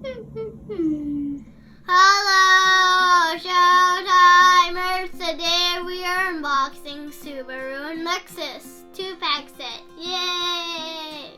Hello, Showtimers! Today we are unboxing Subaru and Lexus 2-pack set. Yay!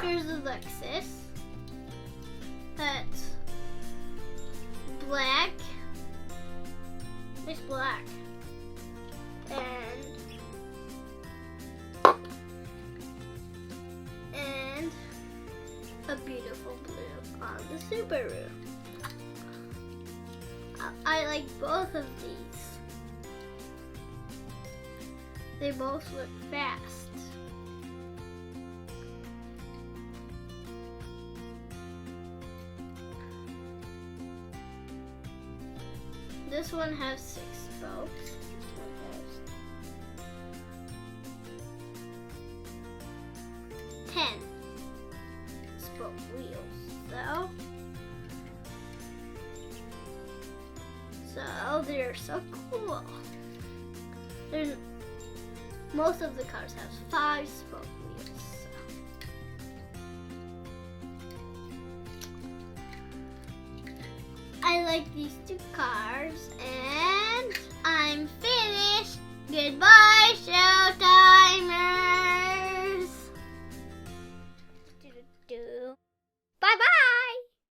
Here's the Lexus. That's black. It's black. And a beautiful blue on the Subaru. I like both of these. They both look fast. This one has 6 spokes. This one has 10 spoke wheels. So they're so cool. Most of the cars have 5 spoke wheels. I like these 2 cars, and I'm finished. Goodbye, Showtime.